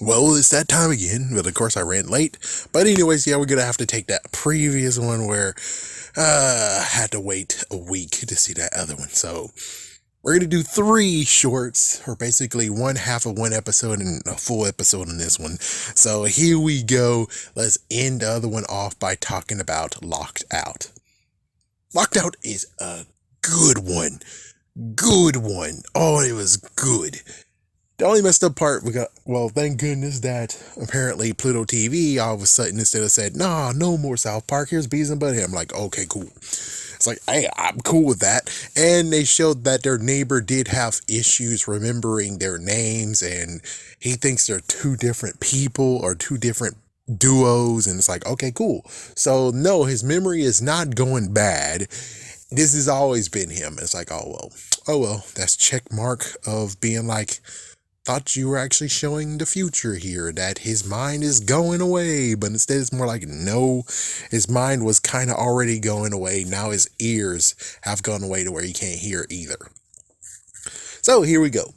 Well, it's that time again, but of course I ran late. But anyways, yeah, we're gonna have to take that previous one where I had to wait a week to see that other one. So we're gonna do three shorts, or basically one half of one episode and a full episode in this one. So here we go. Let's end the other one off by talking about Locked Out. Locked Out is a good one. Good one. Oh, it was good. The only messed up part we got, well, thank goodness that apparently Pluto TV all of a sudden instead of said, nah, no more South Park, here's Beavis and Butthead. I'm like, okay, cool. It's like, hey, I'm cool with that. And they showed that their neighbor did have issues remembering their names, and he thinks they're two different people or two different duos. And it's like, okay, cool. So no, his memory is not going bad. This has always been him. It's like, oh well, that's check mark of being like, thought you were actually showing the future here, that his mind is going away, but instead it's more like, no, his mind was kind of already going away. Now his ears have gone away to where he can't hear either. So here we go.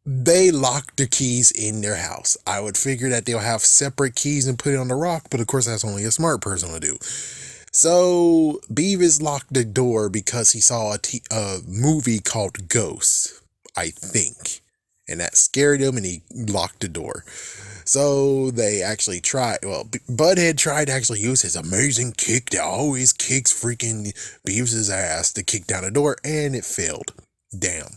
They locked the keys in their house. I would figure that they'll have separate keys and put it on the rock, but of course that's only a smart person to do. So Beavis locked the door because he saw a movie called Ghosts, I think. And that scared him, and he locked the door. So they actually tried, well, Butthead tried to actually use his amazing kick that always kicks freaking Beavis' ass to kick down the door, and it failed. Damn.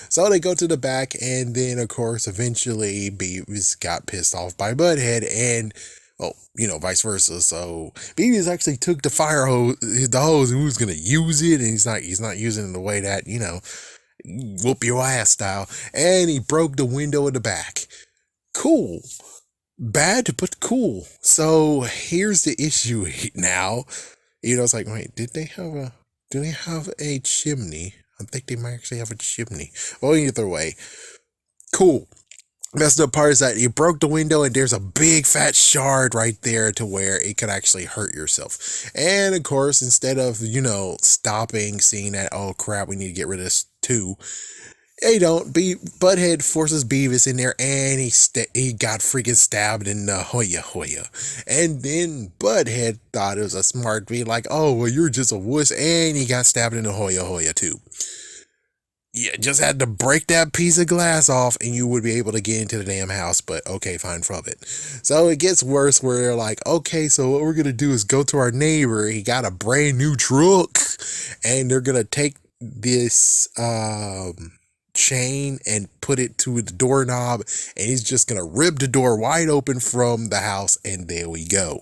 So they go to the back, and then, of course, eventually Beavis got pissed off by Butthead, and, well, vice versa. So Beavis actually took the fire hose, the hose, and he was going to use it, and he's not using it in the way that, whoop your ass style, and he broke the window in the back. Cool. Bad, but cool. So here's the issue now. It's like, wait, do they have a chimney? I think they might actually have a chimney. Well, either way, cool. Messed up part is that you broke the window and there's a big fat shard right there to where it could actually hurt yourself. And of course, instead of, stopping, seeing that, oh crap, we need to get rid of this too, they don't. Butthead forces Beavis in there, and he got freaking stabbed in the hoya. And then Butthead thought it was a smart be like, oh, well, you're just a wuss, and he got stabbed in the hoya too. Yeah, just had to break that piece of glass off and you would be able to get into the damn house, but okay, fine, from it. So it gets worse where they're like, okay, so what we're going to do is go to our neighbor. He got a brand new truck, and they're going to take this chain and put it to the doorknob, and he's just going to rip the door wide open from the house, and there we go.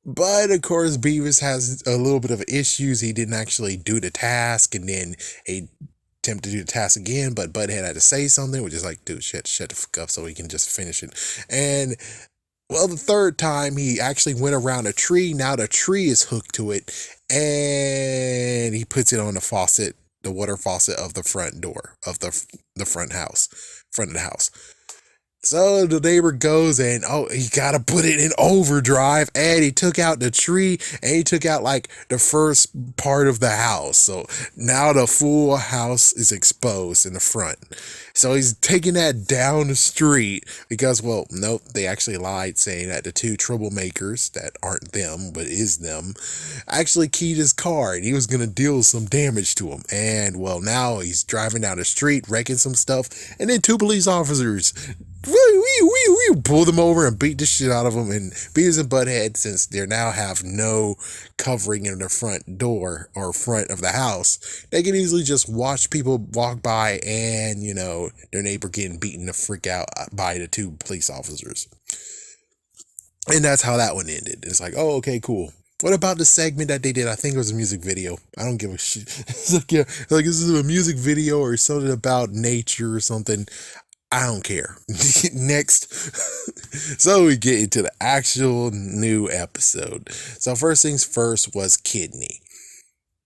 But of course, Beavis has a little bit of issues. He didn't actually do the task, and then he attempted to do the task again, but Butthead had to say something, which is like, dude, shut the fuck up so he can just finish it. And well, the third time he actually went around a tree. Now the tree is hooked to it, and he puts it on the water faucet of the front door of the front of the house. So the neighbor goes and, he got to put it in overdrive, and he took out the tree, and he took out like the first part of the house. So now the full house is exposed in the front. So he's taking that down the street because, well, nope, they actually lied saying that the two troublemakers that aren't them, but is them, actually keyed his car, and he was going to deal some damage to him. And well, now he's driving down the street, wrecking some stuff, and then two police officers pull them over and beat the shit out of them. And Beavis and Butthead, since they now have no covering in the front door or front of the house, they can easily just watch people walk by and, their neighbor getting beaten the freak out by the two police officers. And that's how that one ended. It's like, oh, okay, cool. What about the segment that they did? I think it was a music video. I don't give a shit. It's like, yeah, like this is a music video or something about nature or something. I don't care. Next. So we get into the actual new episode. So first things first was Kidney.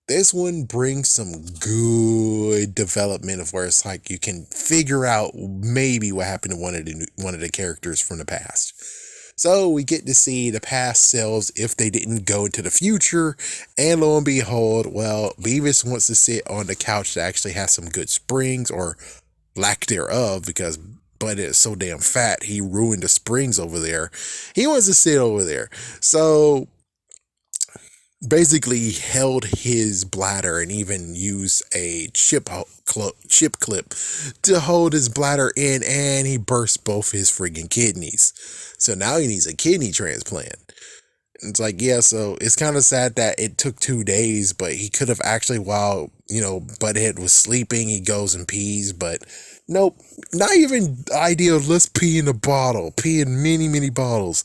This one brings some good development of where it's like you can figure out maybe what happened to one of the characters from the past. So we get to see the past selves if they didn't go into the future, and lo and behold, well, Beavis wants to sit on the couch that actually has some good springs, or lack thereof, because butt is so damn fat, he ruined the springs over there. He wants to sit over there. So basically, he held his bladder and even used a chip clip to hold his bladder in, and he burst both his friggin' kidneys. So now he needs a kidney transplant. It's like, yeah, so it's kind of sad that it took 2 days, but he could have actually, while, Butthead was sleeping, he goes and pees, but nope, not even the idea of let's pee in a bottle, pee in many, many bottles.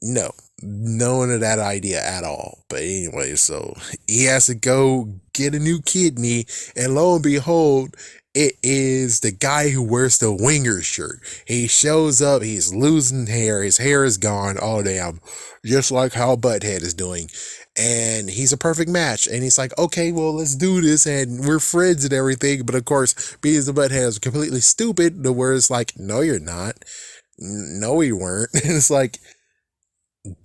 No, none of that idea at all. But anyway, so he has to go get a new kidney, and lo and behold, it is the guy who wears the winger shirt. He shows up, he's losing hair, his hair is gone, oh damn, just like how Butthead is doing. And he's a perfect match. And he's like, okay, well, let's do this, and we're friends and everything. But of course, Beavis and Butthead is completely stupid, the where it's like, no, you're not. No, you weren't. And it's like,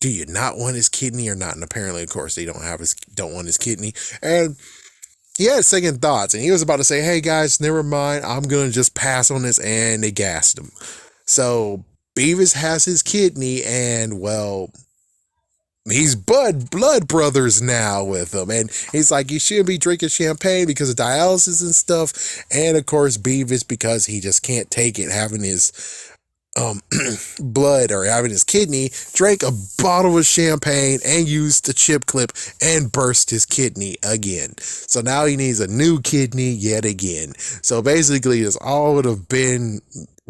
do you not want his kidney or not? And apparently, of course, they don't want his kidney. And he had second thoughts, and he was about to say, hey guys, never mind, I'm gonna just pass on this, and they gassed him. So Beavis has his kidney, and well, he's blood brothers now with him, and he's like, you shouldn't be drinking champagne because of dialysis and stuff. And of course, Beavis, because he just can't take it having his blood or having his kidney, drank a bottle of champagne and used the chip clip and burst his kidney again. So now he needs a new kidney yet again. So basically, this all would have been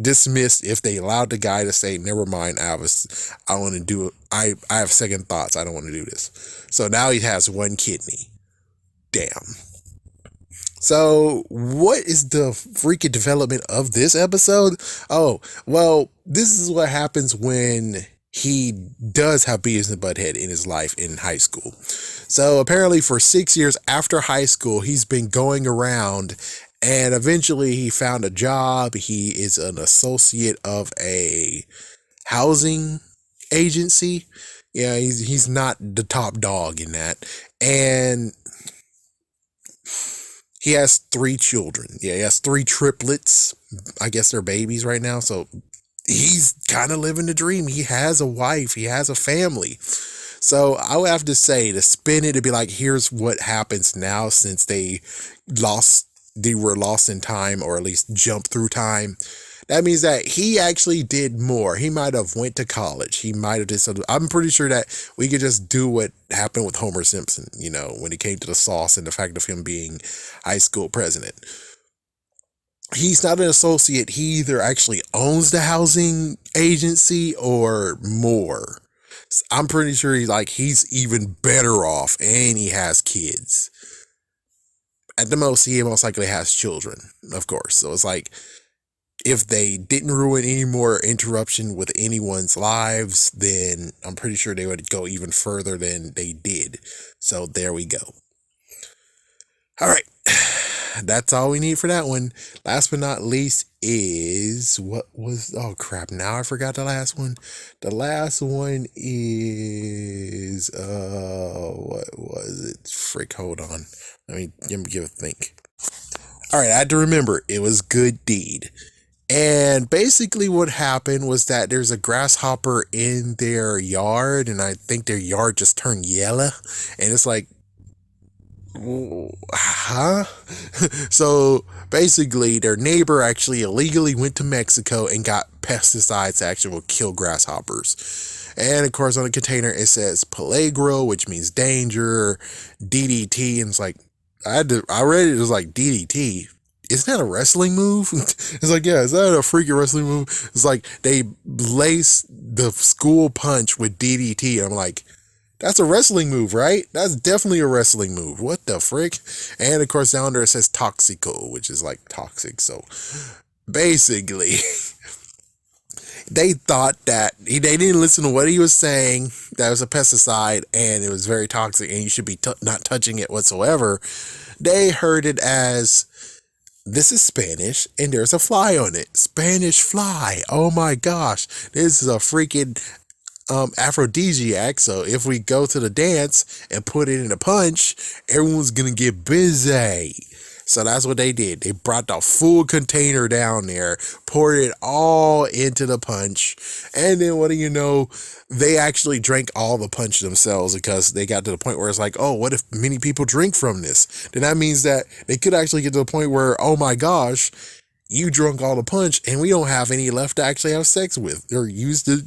dismissed if they allowed the guy to say, never mind, I want to do it. I have second thoughts. I don't want to do this. So now he has one kidney. Damn. So what is the freaking development of this episode? Oh, well, this is what happens when he does have Beavis and Butthead in his life in high school. So apparently for 6 years after high school, he's been going around, and eventually he found a job. He is an associate of a housing agency. Yeah, he's not the top dog in that. And he has 3 children. Yeah, he has 3 triplets. I guess they're babies right now. So he's kind of living the dream. He has a wife. He has a family. So I would have to say, to spin it, to be like, here's what happens now since they were lost in time, or at least jumped through time. That means that he actually did more. He might have went to college. He might have did something. I'm pretty sure that we could just do what happened with Homer Simpson, when it came to the sauce and the fact of him being high school president. He's not an associate. He either actually owns the housing agency or more. I'm pretty sure he's even better off, and he has kids. At the most, he most likely has children, of course. So it's like, if they didn't ruin any more interruption with anyone's lives, then I'm pretty sure they would go even further than they did. So there we go. All right. That's all we need for that one. Last but not least is oh crap, now I forgot the last one. The last one is what was it? Frick, hold on. Let me give a think. All right, I had to remember. It was Good Deed. And basically what happened was that there's a grasshopper in their yard, and I think their yard just turned yellow. And it's like, huh? So basically their neighbor actually illegally went to Mexico and got pesticides that actually will kill grasshoppers. And of course on the container it says Peligro, which means danger, DDT, and it's like, I read it was like, DDT? Isn't that a wrestling move? It's like, yeah, is that a freaking wrestling move? It's like they lace the school punch with DDT. I'm like, that's a wrestling move, right? That's definitely a wrestling move. What the frick? And of course down there it says Toxico, which is like toxic. So basically they thought that they didn't listen to what he was saying. That was a pesticide and it was very toxic and you should be not touching it whatsoever. They heard it as, this is Spanish and there's a fly on it. Spanish fly. Oh my gosh. This is a freaking aphrodisiac. So if we go to the dance and put it in a punch, everyone's gonna get busy. So that's what they did. They brought the full container down there, poured it all into the punch, and then what do you know? They actually drank all the punch themselves because they got to the point where it's like, oh, what if many people drink from this? Then that means that they could actually get to the point where, oh my gosh, you drunk all the punch and we don't have any left to actually have sex with or use to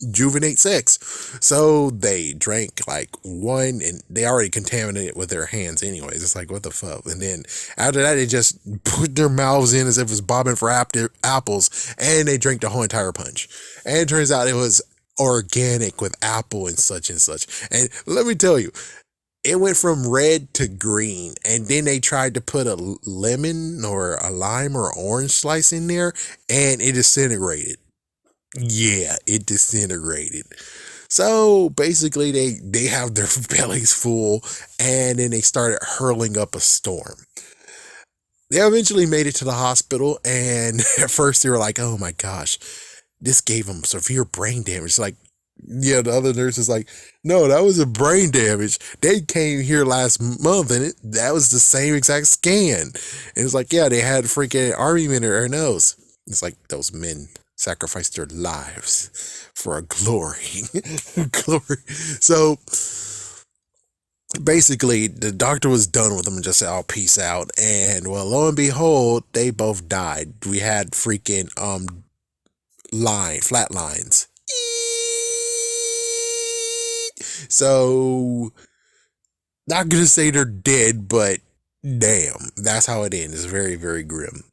juvenate sex. So they drank like one and they already contaminated it with their hands anyways. It's like, what the fuck? And then after that, they just put their mouths in as if it was bobbing for apples and they drank the whole entire punch. And it turns out it was organic with apple and such and such. And let me tell you, it went from red to green, and then they tried to put a lemon or a lime or orange slice in there, and it disintegrated. Yeah, it disintegrated. So basically, they have their bellies full, and then they started hurling up a storm. They eventually made it to the hospital, and at first they were like, "Oh my gosh, this gave him severe brain damage." Like, yeah, the other nurse is like, no, that was a brain damage. They came here last month and that was the same exact scan. And it's like, yeah, they had freaking army men in their nose. It's like those men sacrificed their lives for a glory. Glory. So basically, the doctor was done with them and just said, oh, peace out. And well, lo and behold, they both died. We had freaking flat lines. So, not gonna say they're dead, but damn, that's how it ends. It's very, very grim.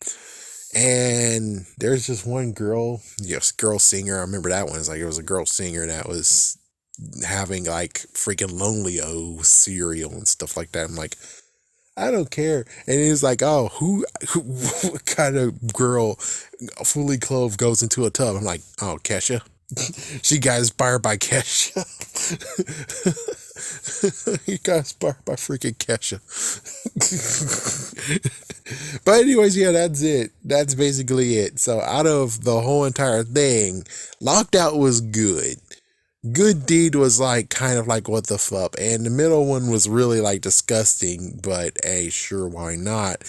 And there's just one girl, yes, girl singer. I remember that one. It's like it was a girl singer that was having like freaking Lonely O cereal and stuff like that. I'm like, I don't care. And it's like, oh, what kind of girl fully clothed goes into a tub? I'm like, oh, Kesha. She got inspired by Kesha. He got inspired by freaking Kesha. But anyways, yeah, that's it. That's basically it. So out of the whole entire thing, Locked Out was good. Good Deed was like kind of like what the fuck, and the middle one was really like disgusting, but hey, sure, why not?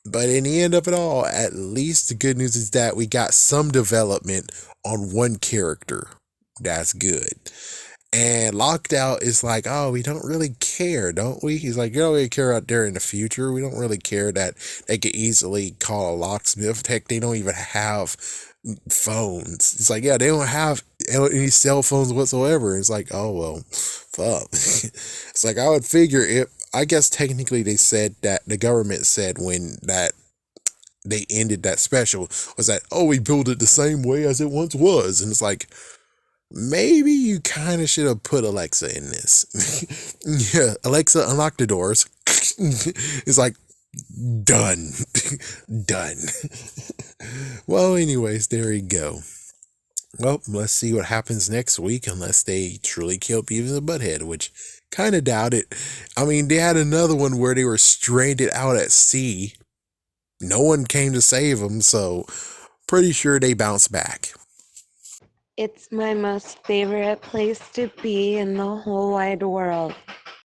But in the end of it all, at least the good news is that we got some development on one character. That's good. And Locked Out is like, oh, we don't really care, don't we? He's like, you don't really care out there in the future. We don't really care that they could easily call a locksmith. Heck, they don't even have phones. It's like, yeah, they don't have any cell phones whatsoever. It's like, oh, well, fuck. It's like, I would figure if, I guess technically they said that the government said when that they ended that special was that, oh, we built it the same way as it once was. And it's like, maybe you kind of should have put Alexa in this. Yeah, Alexa, unlock the doors. It's like, done. Done. Well, anyways, there you go. Well, let's see what happens next week unless they truly kill Beavis and Butthead, which kind of doubt it. I mean, they had another one where they were stranded out at sea. No one came to save them, so pretty sure they bounced back. It's my most favorite place to be in the whole wide world.